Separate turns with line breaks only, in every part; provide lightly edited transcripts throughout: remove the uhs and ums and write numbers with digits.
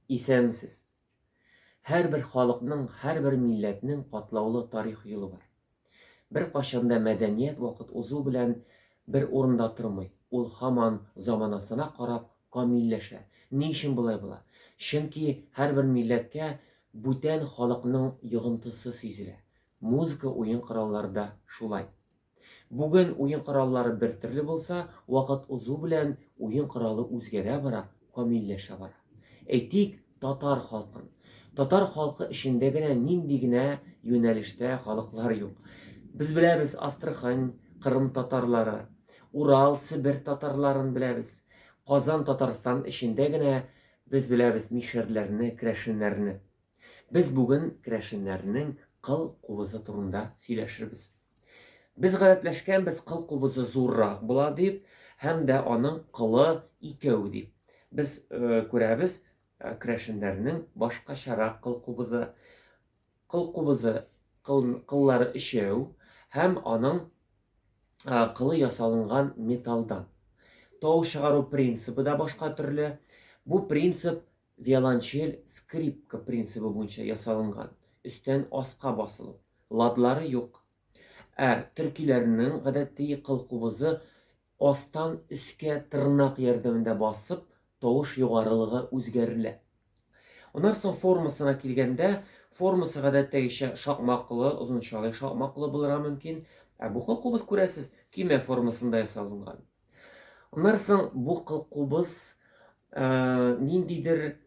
Исәнмесез. Һәрбер халыкның, һәрбер милләтнең катлаулы тарих юлы бар. Бер качанда мәдәният вакыт узу белән бер урында тормый. Ул һаман заманасына карап камилләшә. Ни өчен болай була? Чөнки һәрбер милләткә бүтән халыкның йогынтысы сизелә. Музыка, уен кораллары да шулай. Бүген уен кораллары бер төрле булса, вакыт узу белән уен коралы үзгәрә бара, камилләшә бара. Әйтик, татар халкын. Татар халкы эчендә генә нинди генә юнәлештә халыклар юк. Без беләбез Астрахань, Кырым татарлары, Урал, Себер татарларын беләбез. Казан, Татарстан эчендә генә без беләбез мишәрләрне, крәшеннәрне. Без бүген крәшеннәрнең кыл кубызы турында сөйләшербез. Без гадәтләшкәнбез кыл кубызы зуррак була дип, һәм дә аның кылы икәү дип. Без күрәбез крәшеннәрнең башкачарак кыл кубызы, кыллары өчәү һәм аның кылы ясалынган металдан. Тау чыгару принципы да башка төрле. Бу принцип виолончель, скрипка принципы буенча ясалынган. Өстән аска басылу. Ладлары юк. Төркиләрнең гадәти кыл кубызы астан өскә тырнак ярдәмендә басып, тавыш югарылыгы үзгәрелә. Оннан соң формасына килгәндә, формасы гадәттәгечә шакмаклы, озынчалый шакмаклы булырга мөмкин. Бу кыл кубыз күрәсез, көймә формасында ясалынган. Оннан соң бу кыл кубыз ниндидер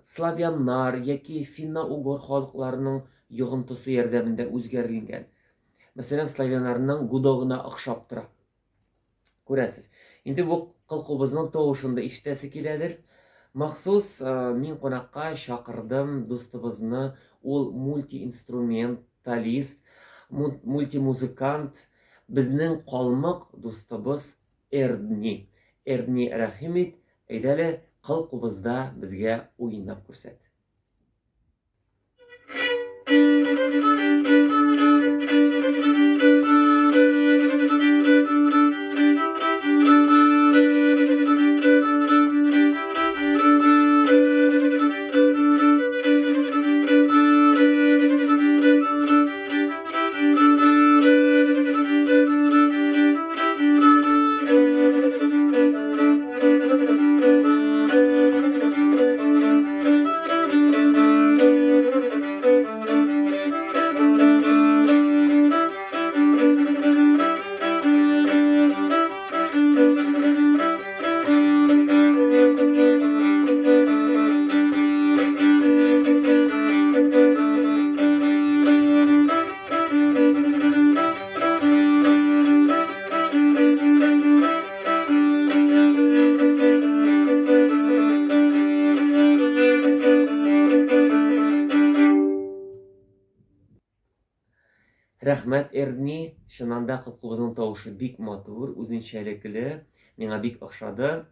славяннар яки финно-угор халыкларының йогынтысы ярдәмендә үзгәрелгән. Мәсәлән, славяннарның гудогына охшап тора. Күрәсез. Инде бу кыл кубызның тавышын да ишетәсе киләдер. Махсус мин кунакка чакырдым дустыбызны, ул мультиинструменталист, мультимузыкант, безнең калмык дустыбыз Эрдни. Эрдни Рәхимит, әйдәле кыл кубызда безгә уйнап күрсәт. Рәхмәт, Эрдни, чыннан да кыл кубызның тавышы бик матур, үзенчәлекле, миңа бик охшады.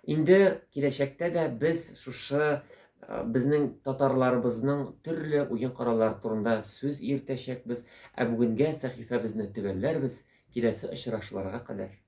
Инде киләчәктә дә без шушы безнең татарларыбызның төрле уен кораллары турында сүз йөртәчәкбез, бүгенгә сәхифәбезне төгәлләрбез. Киләсе очрашуларга кадәр.